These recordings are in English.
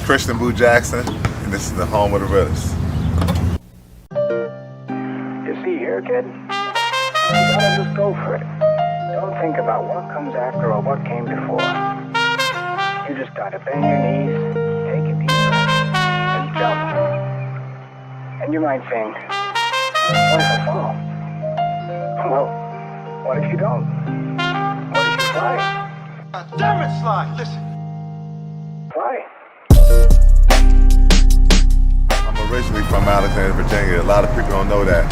Christian Boo Jackson, and this is the home of the Realest. You see here, kid? You gotta just go for it. Don't think about what comes after or what came before. You just gotta bend your knees, take a deep breath, and jump. And you might think, what if I fall? Well, what if you don't? What if you fly? Damn it, Sly, listen. Fly. I'm originally from Alexandria, Virginia. A lot of people don't know that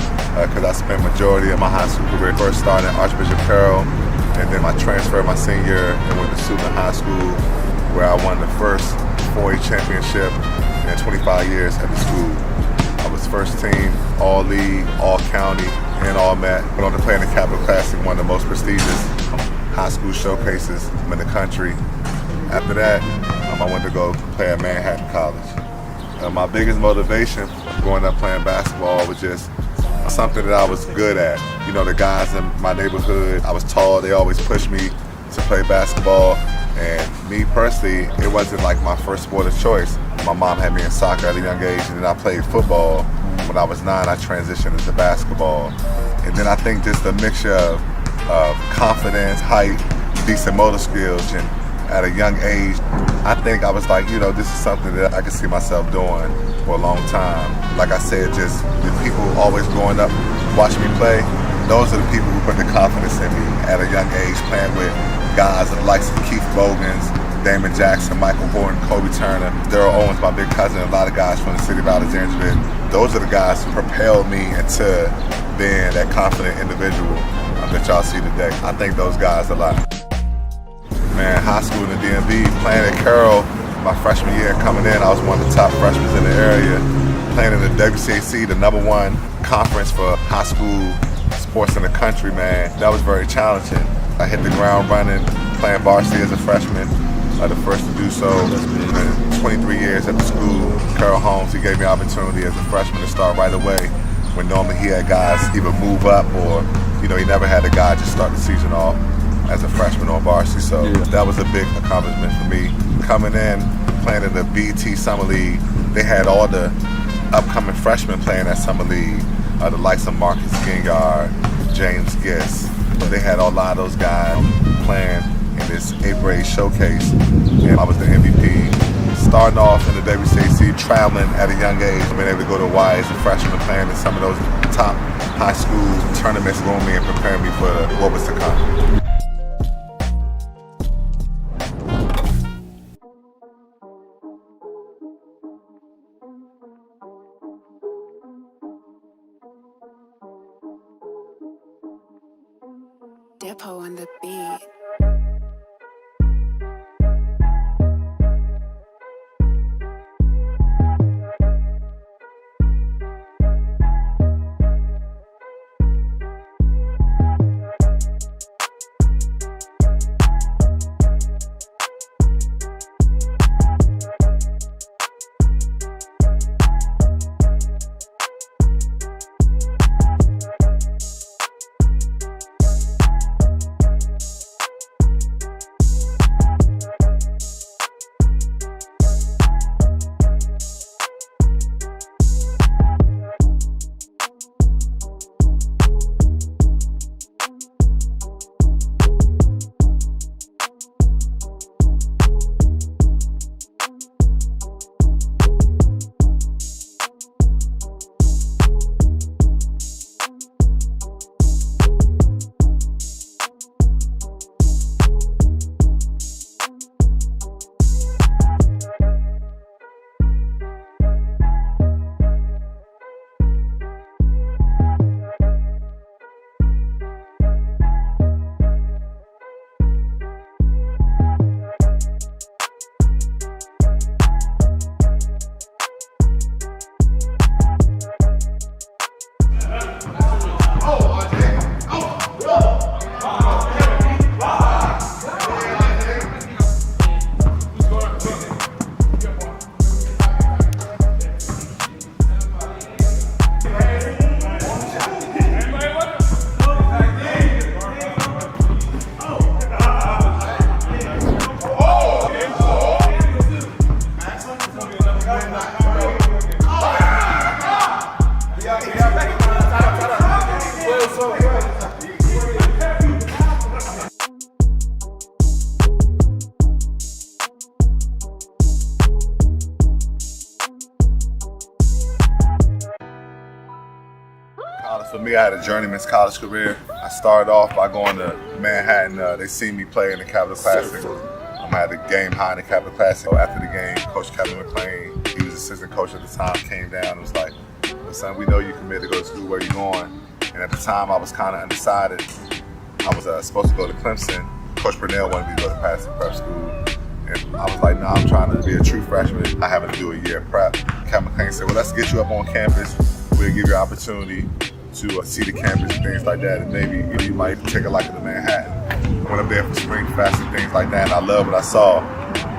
because I spent majority of my high school career first starting at Archbishop Carroll, and then I transferred my senior year and went to Suitland High School, where I won the first 4A championship in 25 years at the school. I was first team, all league, all county, and all MAT. Went on to play in the Capital Classic, one of the most prestigious high school showcases in the country. After that, I went to go play at Manhattan College. My biggest motivation growing up playing basketball was just something that I was good at. You know, the guys in my neighborhood, I was tall, they always pushed me to play basketball. And me personally, it wasn't like my first sport of choice. My mom had me in soccer at a young age, and then I played football. When I was 9, I transitioned into basketball. And then I think just a mixture of confidence, height, decent motor skills, and at a young age, I think I was like, you know, this is something that I could see myself doing for a long time. Like I said, just the people always growing up watching me play, those are the people who put the confidence in me at a young age, playing with guys of the likes of Keith Bogans, Damon Jackson, Michael Horton, Kobe Turner, Daryl Owens, my big cousin, a lot of guys from the city of Alexandria. Those are the guys who propelled me into being that confident individual that y'all see today. I thank those guys a lot. Man, high school in the DMV, playing at Carroll, my freshman year coming in, I was one of the top freshmen in the area. Playing in the WCAC, the #1 conference for high school sports in the country, man. That was very challenging. I hit the ground running, playing varsity as a freshman, the first to do so. In 23 years at the school, Carroll Holmes, he gave me opportunity as a freshman to start right away, when normally he had guys either move up or, you know, he never had a guy just start the season off as a freshman on varsity. So that was a big accomplishment for me. Coming in, playing in the BT Summer League, they had all the upcoming freshmen playing at Summer League, the likes of Marcus Ginyard, James Giss. They had a lot of those guys playing in this 8th grade showcase, and I was the MVP. Starting off in the WCAC, traveling at a young age, being able to go to Hawaii as a freshman, playing in some of those top high school tournaments, growing me and preparing me for what was to come. Depot on the beat. a journeyman's college career. I started off by going to Manhattan. They seen me play in the Capital Classic. I had the game high in the Capital Classic. After the game, Coach Kevin McClain, he was assistant coach at the time, came down and was like, well, son, we know you committed to go to school, where you going? And at the time, I was kind of undecided. I was supposed to go to Clemson. Coach Purnell wanted me to go to Patterson Prep School. And I was like, nah, I'm trying to be a true freshman. I having to do a year of prep. Kevin McClain said, well, let's get you up on campus. We'll give you an opportunity to see the campus and things like that, and maybe you might take a liking to Manhattan. I went up there for spring fest and things like that, and I love what I saw.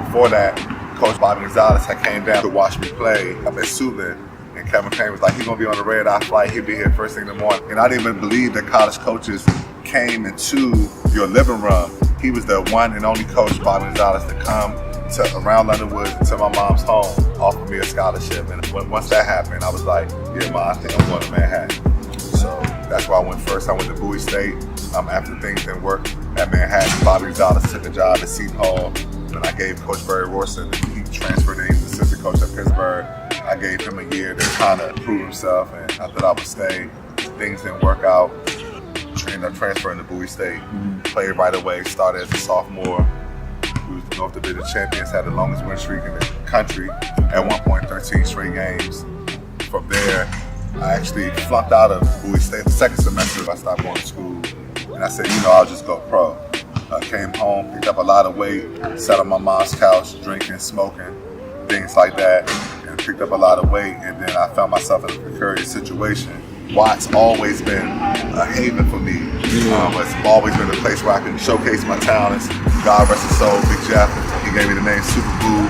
Before that, Coach Bobby Gonzalez had came down to watch me play up at Suitland, and Kevin McClain was like, he's gonna be on the red-eye flight, he'll be here first thing in the morning. And I didn't even believe that college coaches came into your living room. He was the one and only coach, Bobby Gonzalez, to come to around London Woods to my mom's home, offered me a scholarship. And once that happened, I was like, yeah, Ma, I think I'm going to Manhattan. So that's why I went first. I went to Bowie State. After things didn't work at Manhattan, Bobby Gonzalez took a job at Seton Hall. And I gave Coach Barry Rorson, he transferred in, he was assistant coach at Pittsburgh. I gave him a year to kind of prove himself, and I thought I would stay. Things didn't work out. Ended up transferring to Bowie State. Played right away, started as a sophomore. We was the North Division champions, had the longest win streak in the country. At one point, 13 straight games. From there, I actually flunked out of Bowie State the second semester. I stopped going to school, and I said, I'll just go pro. Came home, picked up a lot of weight, sat on my mom's couch, drinking, smoking, things like that, and picked up a lot of weight. And then I found myself in a precarious situation. Watts always been a haven for me. It's always been a place where I can showcase my talents. God rest his soul, Big Jeff. He gave me the name Super Boo.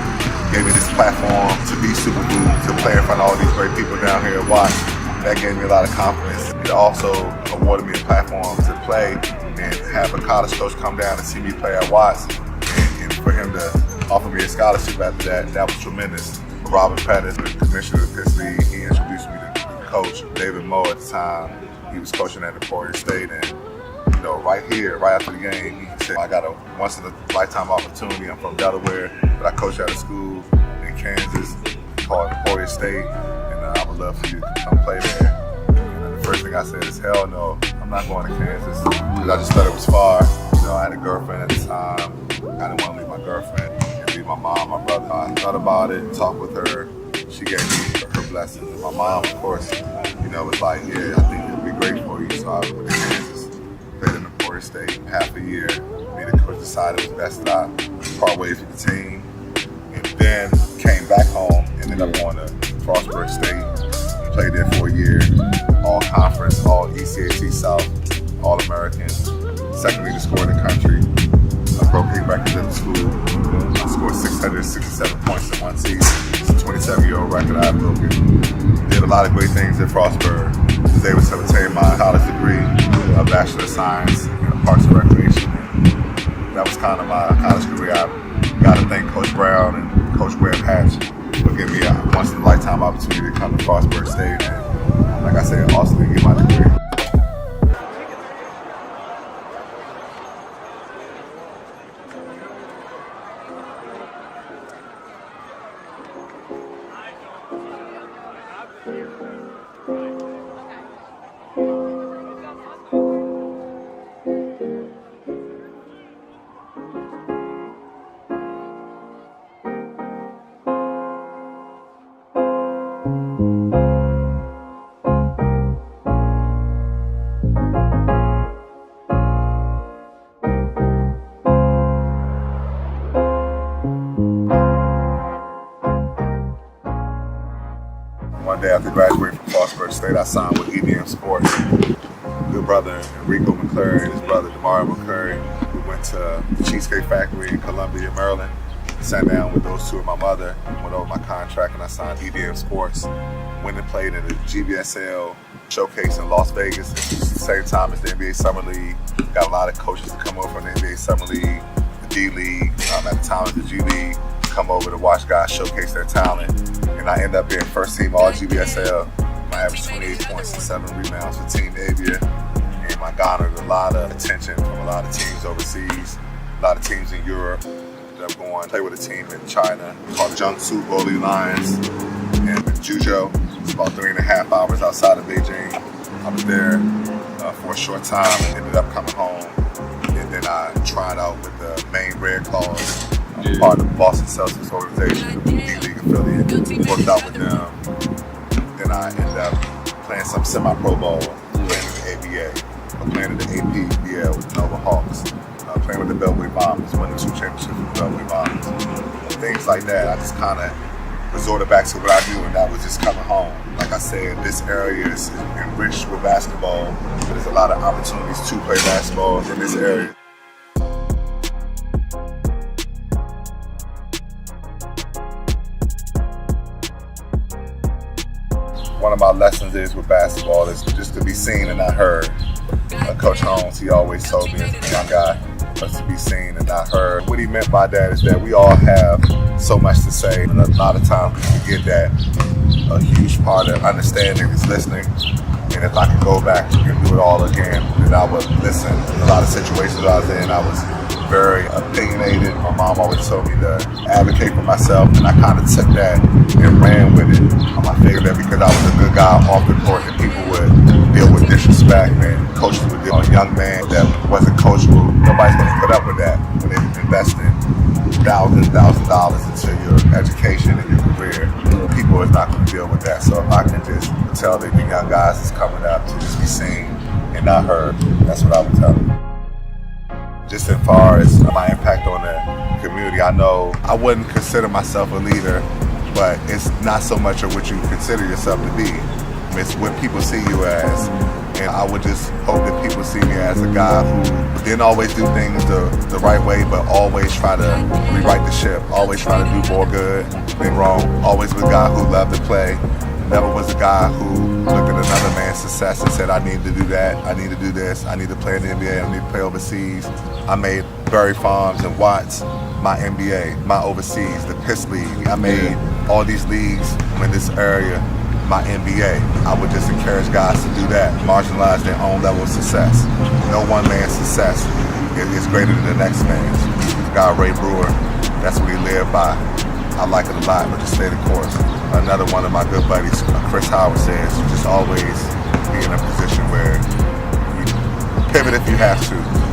Gave me this platform to be Super Boo, to play in front of all these great people down here at Watts. That gave me a lot of confidence. It also awarded me a platform to play and have a college coach come down and see me play at Watts. And for him to offer me a scholarship after that was tremendous. Robert Pettis, the commissioner of the Pitt League, he introduced me to Coach David Moe at the time. He was coaching at Emporia State, and right here, right after the game, he said, I got a once-in-a-lifetime opportunity. I'm from Delaware, but I coach at a school in Kansas called Emporia State, and I would love for you to come play there. And the first thing I said is, hell no, I'm not going to Kansas, because I just thought it was far. I had a girlfriend at the time. I didn't want to leave my girlfriend and leave my mom, my brother. I thought about it, talked with her. She gave me her blessings. And my mom, of course, was like, yeah, I think it'll be great for you. So I went to Kansas, played in Emporia State half a year. Me and the coach decided it was best that I part ways with the team. And then came back home, ended up going to Frostburg State. Played there for a year, all conference, all ECAC South, all American. Second leading scorer in the country. I broke 8 records in the school. I scored 667 points in one season. It's a 27-year-old record I broken. Did a lot of great things at Frostburg. Was able to obtain my college degree, a Bachelor of Science in Parks and Recreation. That was kind of my college career. I got to thank Coach Brown and Coach Graham Hatch for giving me a once-in-a-lifetime opportunity to come to Frostburg State. And like I said, also to get my degree. One day after graduating from Frostburg State, I signed with EDM Sports. Good brother Enrico McClary and his brother Demario McClary. We went to the Cheesecake Factory in Columbia, Maryland. Sat down with those two and my mother, went over my contract, and I signed EDM Sports. Went and played in the GBSL showcase in Las Vegas at the same time as the NBA Summer League. Got a lot of coaches to come over from the NBA Summer League, the D League, at the time of the G League, come over to watch guys showcase their talent. And I ended up being first team all GBSL. I averaged 28 points and 7 rebounds for Team Avia. And I garnered a lot of attention from a lot of teams overseas, a lot of teams in Europe. Ended up going to play with a team in China called Jiangsu Goldie Lions in Juzhou. It's about 3.5 hours outside of Beijing. I was there for a short time and ended up coming home. And then I tried out with the Maine Red Claws, part of the Boston Celtics organization, D-League affiliate. Worked out with them. Then I ended up playing some semi-pro ball, playing in the ABA, playing in the APBL with the Nova Hawks, playing with the Beltway Bombers, winning 2 championships with the Beltway Bombers. Things like that. I just kind of resorted back to what I do, and that was just coming home. Like I said, this area is enriched with basketball. There's a lot of opportunities to play basketball in this area. One of my lessons is with basketball is just to be seen and not heard. Coach Holmes, he always told me as a young guy, was to be seen and not heard. What he meant by that is that we all have so much to say, and a lot of times we forget that a huge part of understanding is listening. And if I could go back and do it all again, then I would listen. In a lot of situations I was in, I was very opinionated. My mom always told me to advocate for myself, and I kind of took that and ran with it. I figured that because I was a good guy off the court, that people would deal with disrespect and coaches would deal with a young man that wasn't coachable. Nobody's going to put up with that when they're investing thousands of dollars into your education and your career. People is not going to deal with that. So if I can just tell the young guys that's coming up to just be seen and not heard, that's what I would tell them. Just as far as my impact on the community, I know I wouldn't consider myself a leader, but it's not so much of what you consider yourself to be. It's what people see you as. And I would just hope that people see me as a guy who didn't always do things the right way, but always try to rewrite the ship, always try to do more good than wrong. Always was a guy who loved to play. Never was a guy who looked at another man's success and said, I need to do that, I need to do this, I need to play in the NBA, I need to play overseas. I made Berry Farms and Watts my NBA, my overseas, the Piss League. I made all these leagues in this area my NBA. I would just encourage guys to do that, marginalize their own level of success. No one man's success is greater than the next man's. The guy Ray Brewer, that's what he lived by. I like it a lot, but just stay the course. Another one of my good buddies, Chris Howard, says, just always be in a position where you pivot if you have to.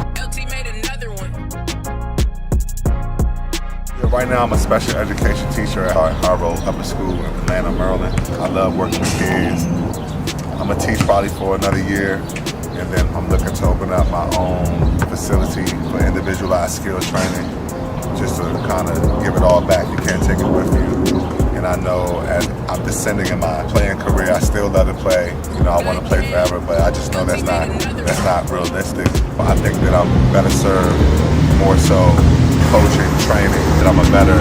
Right now I'm a special education teacher at Harrow Upper School in Atlanta, Maryland. I love working with kids. I'm going to teach probably for another year, and then I'm looking to open up my own facility for individualized skills training, just to kind of give it all back. You can't take it with you. And I know as I'm descending in my playing career, I still love to play. You know, I want to play forever, but I just know that's not realistic. I think that I'm better served more so coaching, training, that I'm a better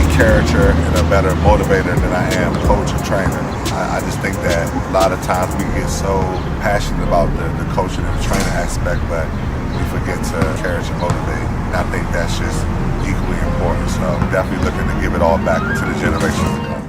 encourager and a better motivator than I am coach and trainer. I just think that a lot of times we get so passionate about the coaching and the training aspect, but we forget to encourage and motivate. And I think that's just equally important. So I'm definitely looking to give it all back to the generation to come.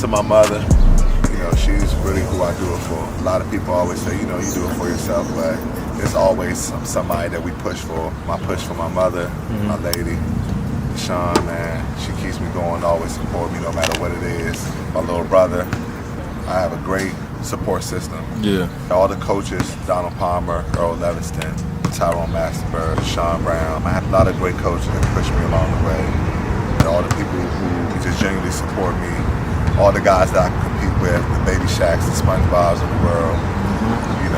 to my mother. You know, she's really who I do it for. A lot of people always say, you know, you do it for yourself, but there's always somebody that we push for. My push for my mother, my lady, Sean, man. She keeps me going, always support me no matter what it is. My little brother, I have a great support system. Yeah. All the coaches, Donald Palmer, Earl Leviston, Tyrone Masterberg, Sean Brown. I have a lot of great coaches that push me along the way. And all the people who just genuinely support me. All the guys that I compete with, the Baby Shaqs, the SpongeBobs of the world. You